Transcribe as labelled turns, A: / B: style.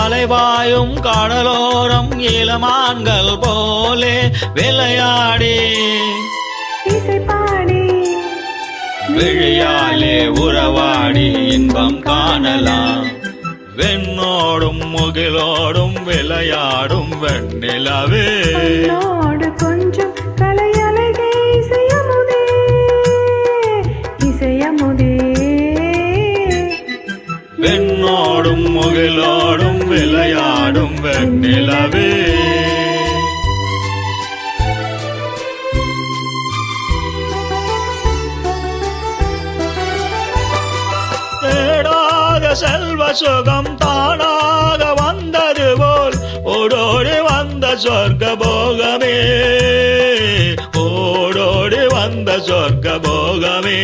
A: அலைவாயும் கடலோரம் இளமான்கள் போலே விளையாடி விழியாலே உறவாடி இன்பம் காணலாம். வெண்ணோடும் முகிலோடும் விளையாடும் வெண்ணிலவே
B: கொஞ்சம் கலையழகே இசையமுதே இசையமுதே.
A: வெண்ணோடும் முகிலோடும் விளையாடும் வெண்ணிலவே தேடாத செல்வ சுகம் தானாக வந்தது போல் ஓடோடி வந்த சொர்க்க போகமே ஓடோடி வந்த சொர்க்க போகமே.